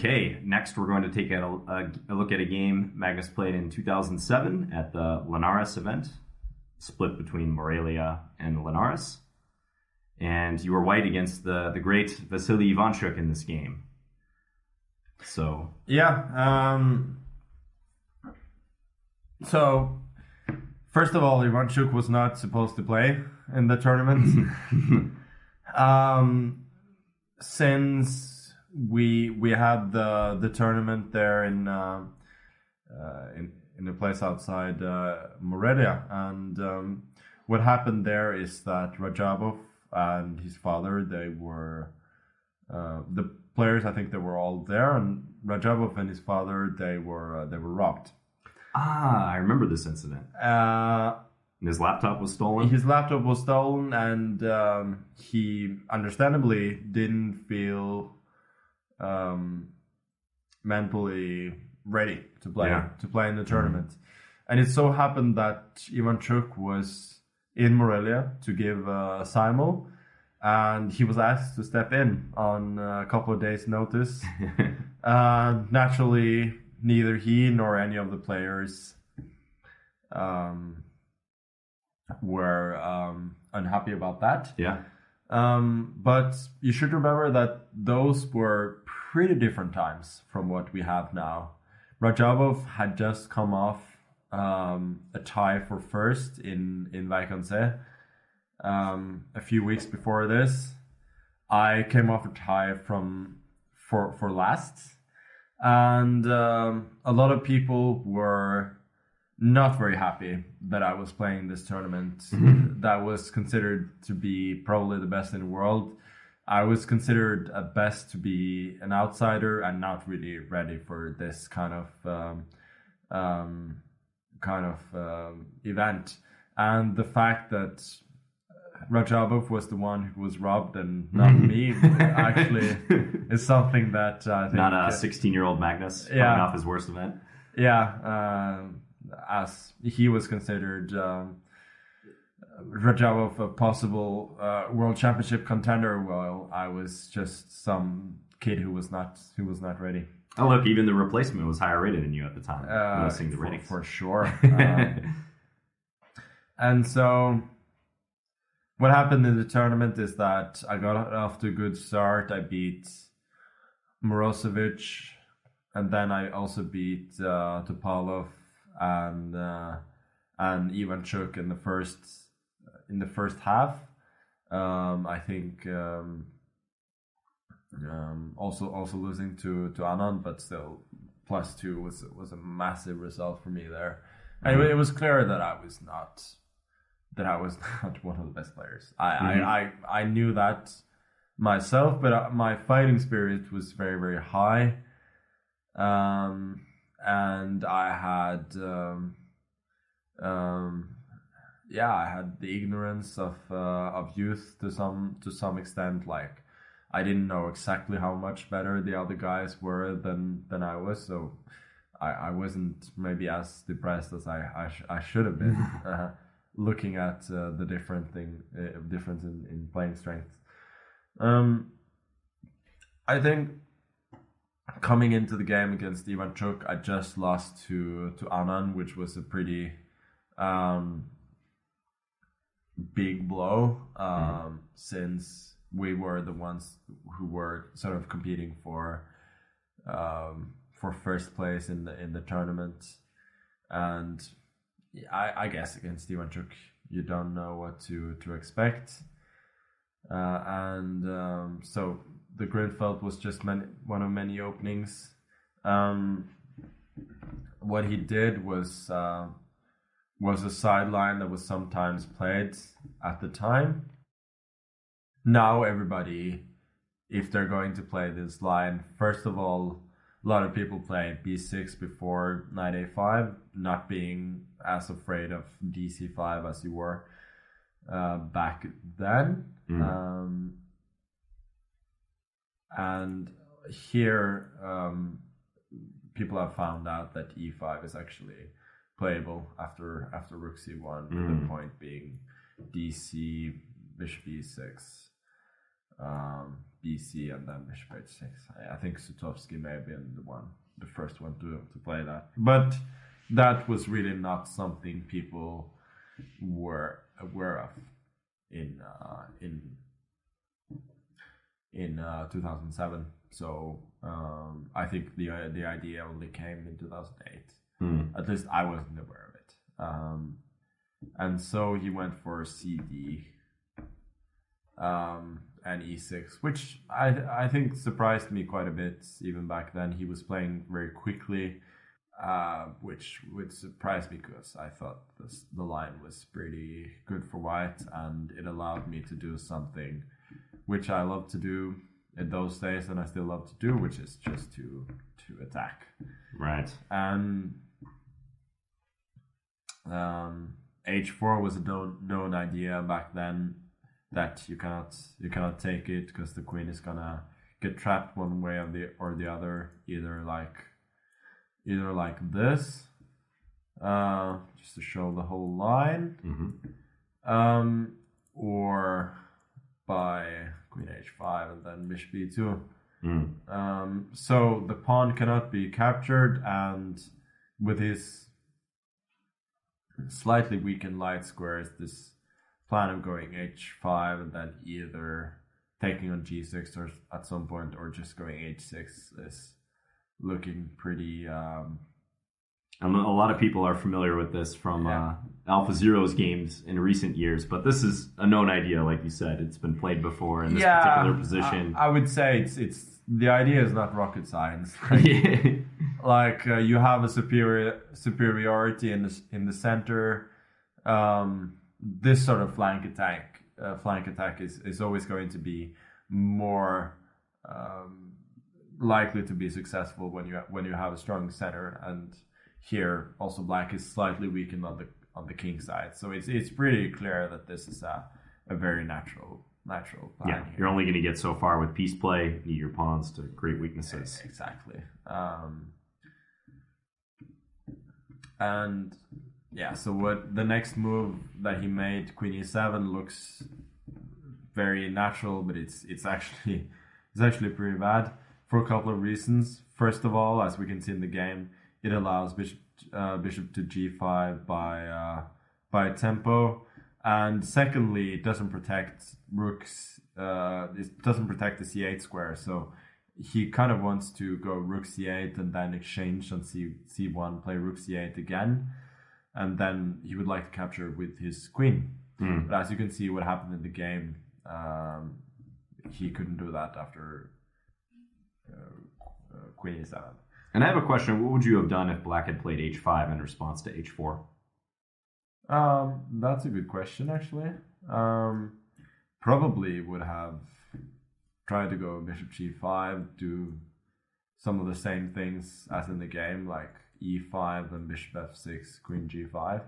Okay, next we're going to take a look at a game Magnus played in 2007 at the Linares event, split between Morelia and Linares. And you were white against the great Vasily Ivanchuk in this game. So yeah. So first of all, Ivanchuk was not supposed to play in the tournament. Since we had the tournament there in a place outside Morelia, and what happened there is that Rajabov and his father, they were the players. I think they were all there, and Rajabov and his father, they were robbed. I remember this incident. And his laptop was stolen? His laptop was stolen, and he understandably didn't feel mentally ready to play in the tournament. And it so happened that Ivanchuk was in Morelia to give a simul, and he was asked to step in on a couple of days' notice. Naturally, neither he nor any of the players were unhappy about that. Yeah. But you should remember that those were pretty different times from what we have now. Rajabov had just come off a tie for first in 𝐻𝐸𝐾𝐧𝐢𝐧𝐿. A few weeks before this, I came off a tie for last, and a lot of people were not very happy that I was playing this tournament. That was considered to be probably the best in the world. I was considered at best to be an outsider and not really ready for this kind of event. And the fact that Rajabov was the one who was robbed and not me actually is something that I think... Not a 16-year-old Magnus coming off his worst event. Yeah, as he was considered Rajabov a possible world championship contender, while I was just some kid who was not ready. Oh look, even the replacement was higher rated than you at the time. Noticing the ratings for sure. And so what happened in the tournament is that I got off to a good start. I beat Mirosevic, and then I also beat Topalov and Ivanchuk in the first half. I think also losing to Anand, but still +2 was a massive result for me there. And it was clear that I was not one of the best players. I knew that myself, but my fighting spirit was very, very high. And I had I had the ignorance of youth to some extent. Like, I didn't know exactly how much better the other guys were than I was, so I wasn't maybe as depressed as I should have been. Looking at the difference in playing strengths. I think coming into the game against Ivanchuk, I just lost to Anand, which was a pretty big blow, since we were the ones who were sort of competing for first place in the tournament. And I guess against Ivanchuk, you don't know what to expect. So the Grinfeld was just one of many openings. What he did was a sideline that was sometimes played at the time. Now everybody, if they're going to play this line, first of all, a lot of people play b6 before knight a5, not being as afraid of dc5 as you were back then. And here, people have found out that e5 is actually playable after rook c1, the point being dc, bishop e6. BC, and then bishop h6. I think 𝐲𝐶 may have been the first one to play that, but that was really not something people were aware of in 2007. So I think the idea only came in 2008. At least I wasn't aware of it. And so he went for CD and E6, which I think surprised me quite a bit. Even back then, he was playing very quickly, which would surprise me because I thought the line was pretty good for white, and it allowed me to do something which I love to do in those days, and I still love to do, which is just to attack. Right. And H4 was a known idea back then, that you cannot take it because the queen is gonna get trapped one way or the other, either like this, just to show the whole line, or by queen h5 and then bishop b2. So the pawn cannot be captured, and with his slightly weakened light squares, this plan of going h5 and then either taking on g6 or at some point, or just going h6 is looking pretty. And a lot of people are familiar with this from AlphaZero's games in recent years, but this is a known idea, like you said. It's been played before in this particular position. I would say it's the idea is not rocket science. Like you have a superiority in the center. This sort of flank attack is always going to be more likely to be successful when you have a strong center. And here also black is slightly weakened on the king side, so it's pretty clear that this is a very natural plan. Yeah, here. You're only going to get so far with piece play. Need your pawns to create weaknesses. Exactly. And yeah, so what the next move that he made, queen e7, looks very natural, but it's actually pretty bad for a couple of reasons. First of all, as we can see in the game, it allows bishop to g5 by tempo, and secondly, it doesn't protect rooks. It doesn't protect the c8 square, so he kind of wants to go rook c8 and then exchange on c1, play rook c8 again, and then he would like to capture with his queen. But as you can see, what happened in the game, he couldn't do that after queen e7. And I have a question. What would you have done if black had played h5 in response to h4? That's a good question, actually. Probably would have tried to go bishop g5, do some of the same things as in the game, like e5 and bishop f6, queen g5.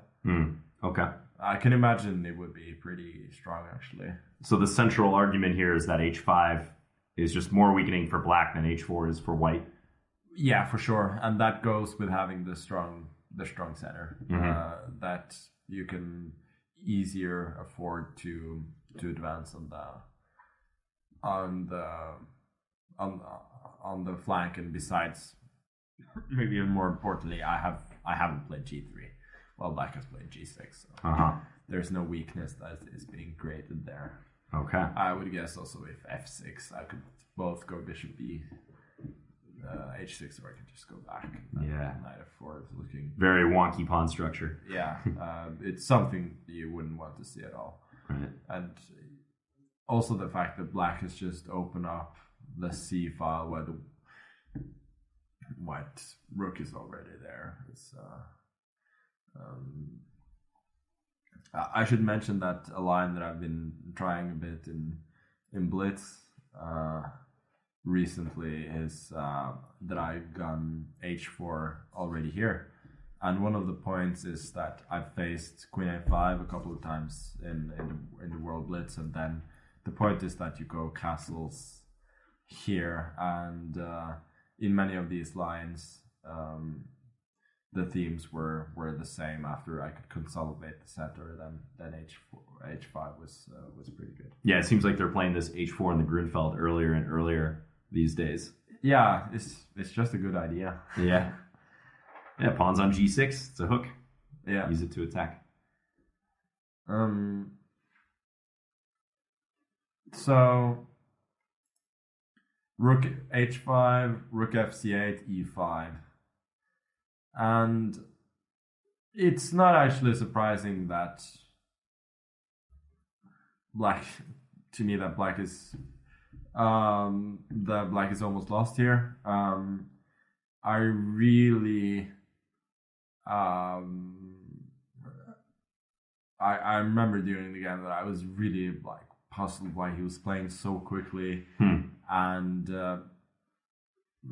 Okay. I can imagine it would be pretty strong, actually. So the central argument here is that h5 is just more weakening for black than h4 is for white. Yeah, for sure, and that goes with having the strong center that you can easier afford to advance on the flank. And besides, maybe even more importantly, I haven't played g3 while black has played g6. So there's no weakness that is being created there. Okay. I would guess also if f6, I could both go bishop b. h6, or I can just go back. Knight f4 is looking very wonky pawn structure. Yeah, it's something you wouldn't want to see at all. Right. And also the fact that black has just opened up the c file where the white rook is already there. It's I should mention that a line that I've been trying a bit in Blitz recently is that I've gone h4 already here, and one of the points is that I've faced queen a5 a couple of times in the World Blitz, and then the point is that you go castles here, and in many of these lines themes were the same. After I could consolidate the center, then H5 was pretty good. Yeah, it seems like they're playing this H4 in the Grunfeld earlier and earlier these days. Yeah, it's just a good idea. Yeah. Yeah, pawns on G6. It's a hook. Yeah. Use it to attack. So rook H5, rook Fc8, E5. And it's not actually surprising that black is almost lost here. I really I remember during the game that I was really like puzzled why he was playing so quickly and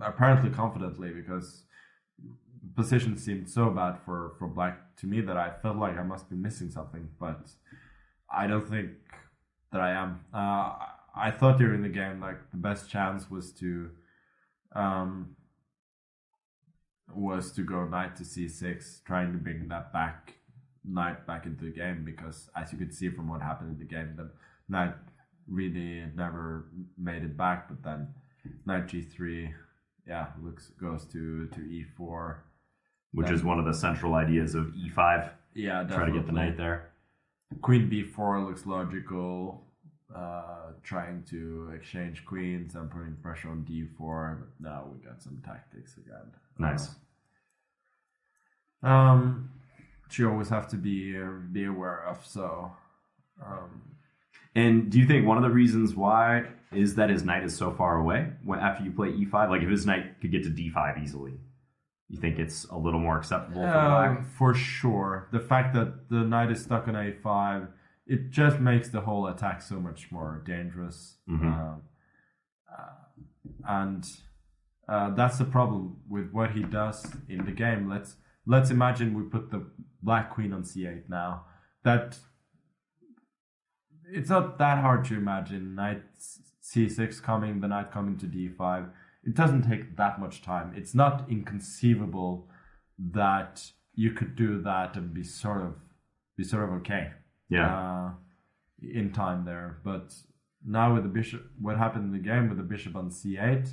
apparently confidently, because position seemed so bad for black to me that I felt like I must be missing something, but I don't think that I am. I thought during the game like the best chance was to go knight to c6, trying to bring that knight back into the game, because as you could see from what happened in the game, the knight really never made it back. But then knight g3, goes to e4, which is one of the central ideas of e5. Yeah, definitely. Try to get the knight there. Queen b4 looks logical, trying to exchange queens and putting pressure on d4. But now we got some tactics again. Nice. You always have to be aware of. So, and do you think one of the reasons why is that his knight is so far away after you play e5? Like if his knight could get to d5 easily, you think it's a little more acceptable for black? For sure. The fact that the knight is stuck on a5, it just makes the whole attack so much more dangerous. Mm-hmm. And that's the problem with what he does in the game. Let's imagine we put the black queen on c8 now. That it's not that hard to imagine knight c6 coming, the knight coming to d5. It doesn't take that much time. It's not inconceivable that you could do that and be sort of okay. Yeah. In time there. But now with the bishop, what happened in the game with the bishop on c8,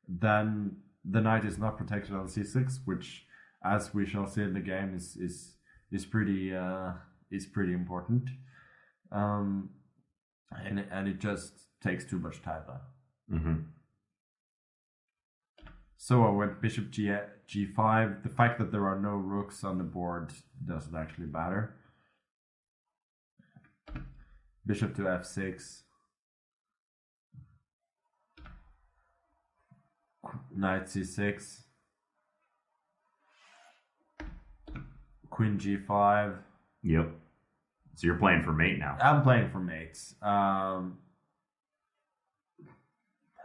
then the knight is not protected on c6, which, as we shall see in the game, is pretty important. And it just takes too much time now. Mm-hmm. So I went bishop g5. The fact that there are no rooks on the board doesn't actually matter. Bishop to f6. Knight c6. Queen g5. Yep. So you're playing for mate now. I'm playing for mates.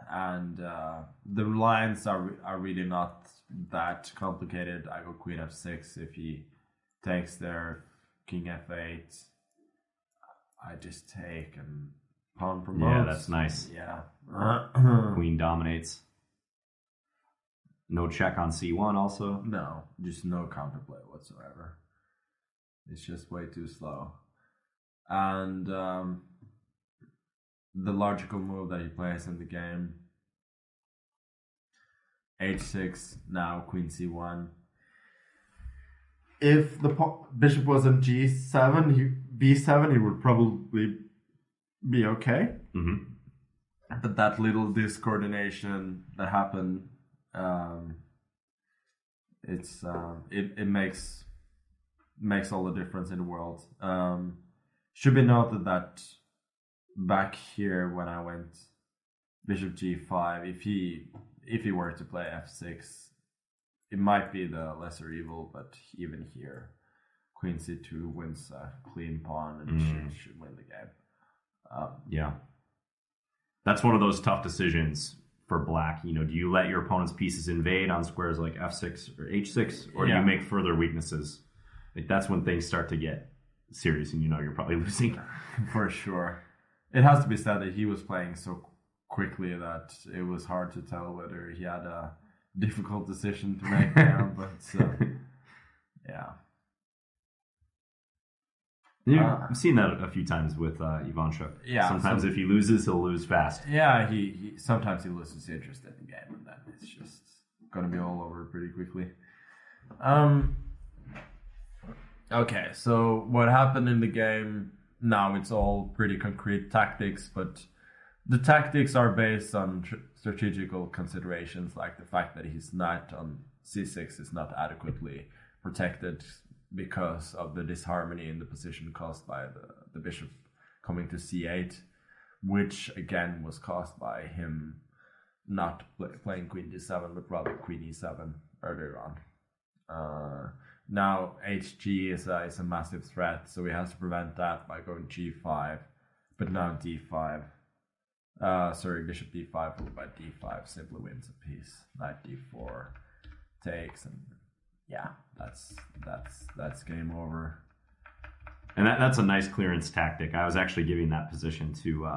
And the lines are really not that complicated. I go queen f6. If he takes there, king f8, I just take and pawn promotes. Yeah, that's nice. Yeah. Queen dominates. No check on c1 also? No, just no counterplay whatsoever. It's just way too slow. And the logical move that he plays in the game, h6, now queen c1. If the bishop was on g7, b7, he would probably be okay. Mm-hmm. But that little discoordination that happened, it makes all the difference in the world. Should be noted that back here when I went bishop g5, if he were to play f6, it might be the lesser evil, but even here, queen c2 wins a clean pawn and should win the game. Yeah. That's one of those tough decisions for black. You know, do you let your opponent's pieces invade on squares like f6 or h6, or do you make further weaknesses? Like that's when things start to get serious and you know you're probably losing. For sure. It has to be said that he was playing so quickly that it was hard to tell whether he had a difficult decision to make there, but Yeah. You've seen that a few times with 𝐻𝐸𝐴𝐻𝐸. Yeah. Sometimes if he loses, he'll lose fast. Yeah, he sometimes he loses interest in the game, and then it's just gonna be all over pretty quickly. Okay, so what happened in the game? Now it's all pretty concrete tactics, but the tactics are based on strategical considerations, like the fact that his knight on c6 is not adequately protected because of the disharmony in the position caused by the bishop coming to c8, which again was caused by him not playing queen d7, but rather queen e7 earlier on. Now hg is a massive threat, so he has to prevent that by going g5, but now d5. Bishop d5 followed by d5 simply wins a piece. Knight d4 takes, and yeah, that's game over. And that's a nice clearance tactic. I was actually giving that position to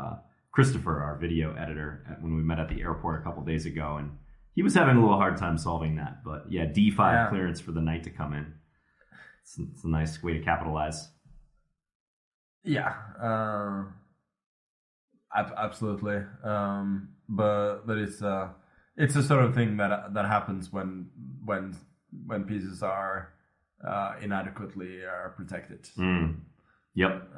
Christopher, our video editor, when we met at the airport a couple days ago, and he was having a little hard time solving that. But yeah, d5 clearance for the knight to come in. It's a nice way to capitalize. Yeah, absolutely. But it's a sort of thing that happens when pieces are inadequately protected. Yep.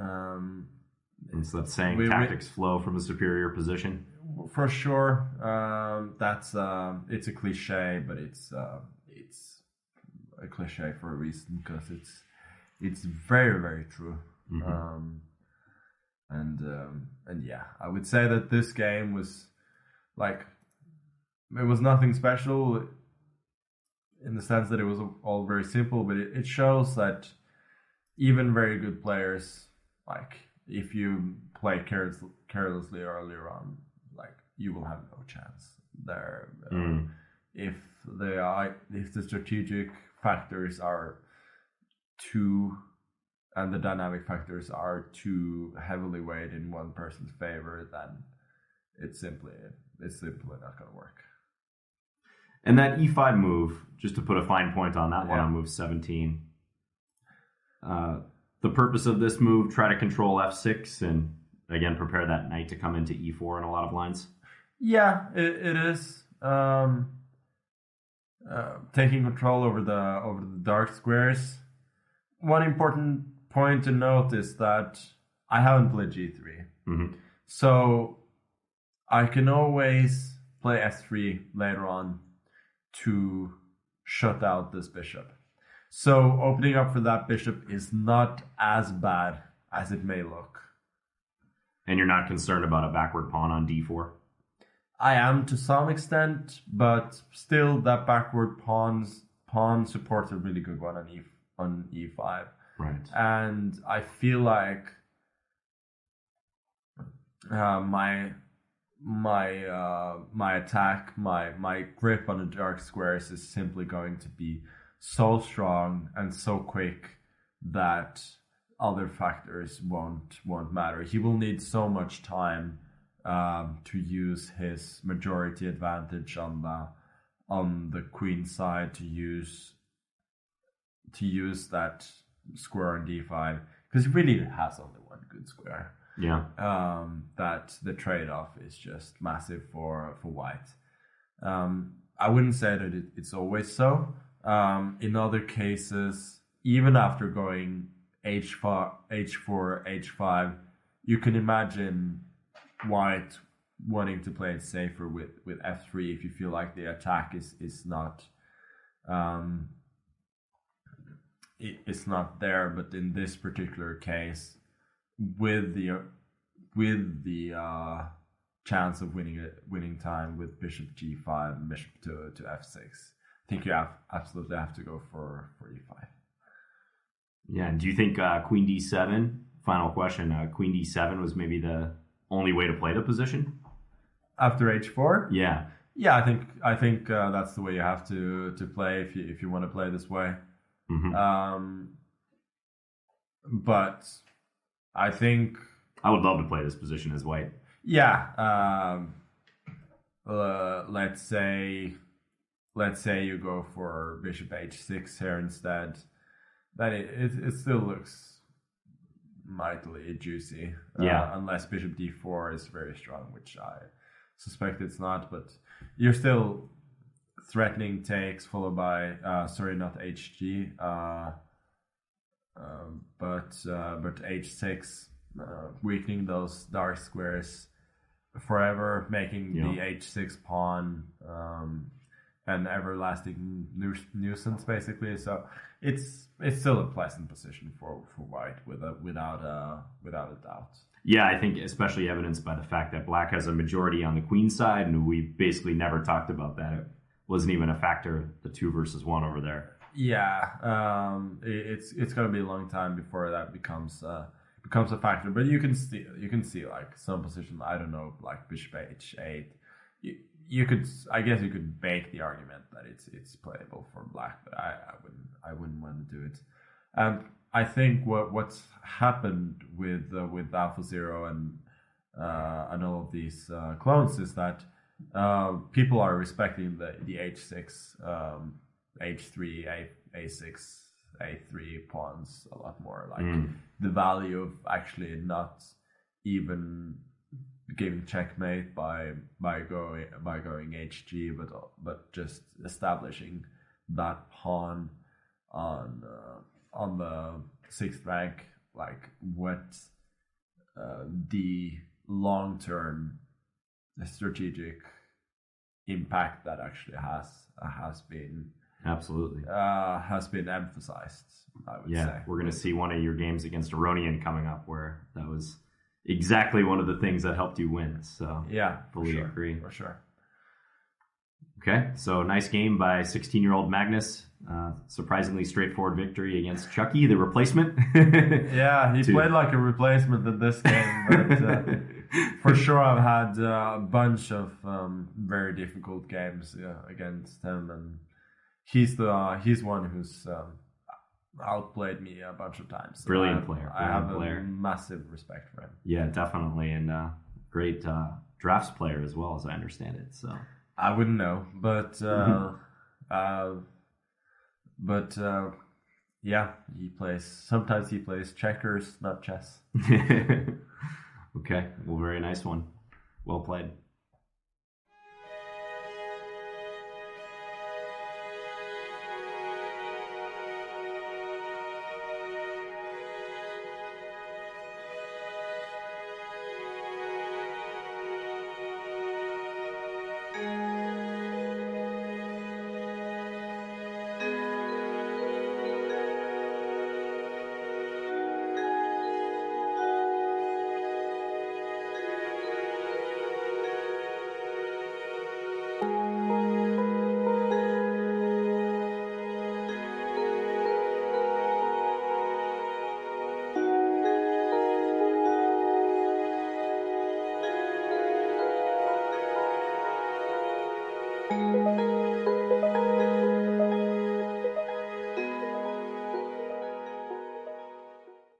Instead of saying tactics flow from a superior position. For sure, that's it's a cliche, but it's a cliche for a reason, because it's very, very true. And yeah, I would say that this game was it was nothing special in the sense that it was all very simple, but it shows that even very good players, if you play carelessly earlier on, you will have no chance there. If the strategic factors are too, and the dynamic factors are too heavily weighed in one person's favor, then it's simply not going to work. And that e5 move, just to put a fine point on that one on move 17. The purpose of this move, try to control f6 and again prepare that knight to come into e4 in a lot of lines. Yeah, it is. Taking control over the dark squares. One important point to note is that I haven't played g3, so I can always play s3 later on to shut out this bishop. So opening up for that bishop is not as bad as it may look. And you're not concerned about a backward pawn on d4? I am to some extent, but still that backward pawn supports a really good one on e5. Right. And I feel like my attack, my grip on the dark squares is simply going to be so strong and so quick that other factors won't matter. He will need so much time to use his majority advantage on the queen side, to use that square on d5, because he really has only one good square. Yeah. That the trade-off is just massive for white. I wouldn't say that it's always so. In other cases, even after going h4, h5, you can imagine white wanting to play it safer with f3 if you feel like the attack is not it's not there. But in this particular case, with the chance of winning time with bishop g5 and bishop to f6, I think you absolutely have to go for e5. Yeah, and do you think queen d7, final question, queen d7 was maybe the only way to play the position? After h4? Yeah. Yeah, I think that's the way you have to play if you want to play this way. But I think I would love to play this position as white. Yeah. Let's say you go for bishop h6 here instead. then it still looks mightily juicy. Yeah. Unless bishop d4 is very strong, which I suspect it's not. But you're still threatening takes followed by sorry, not hg, but h6, weakening those dark squares forever, making the h6 pawn an everlasting nuisance, basically. So it's still a pleasant position for white without a doubt. Yeah, I think especially evidenced by the fact that black has a majority on the queen side, and we basically never talked about that. It wasn't even a factor, the 2 versus 1 over there. Yeah, it's gonna be a long time before that becomes a factor. But you can see like some position, I don't know, like bishop h8. You could, I guess, you could make the argument that it's playable for black, but I wouldn't want to do it. And I think what's happened with AlphaZero and all of these clones is that people are respecting the h6, h3, a6, a3 pawns a lot more. Like the value of actually not even giving checkmate by going hg, but just establishing that pawn on the 6th rank, like what the long-term strategic impact that actually has been absolutely has been emphasized, I would say. We're going to see one of your games against Aronian coming up where that was exactly one of the things that helped you win. So yeah, fully agree. For sure. Okay, so nice game by 16-year-old Magnus. Surprisingly straightforward victory against Chucky, the replacement. Yeah, he played like a replacement in this game, but for sure I've had a bunch of very difficult games against him, and he's one who's outplayed me a bunch of times. Brilliant player. I have a massive respect for him. Yeah, definitely, and great drafts player as well, as I understand it. So I wouldn't know, but yeah, sometimes he plays checkers, not chess. Okay, well, very nice one. Well played.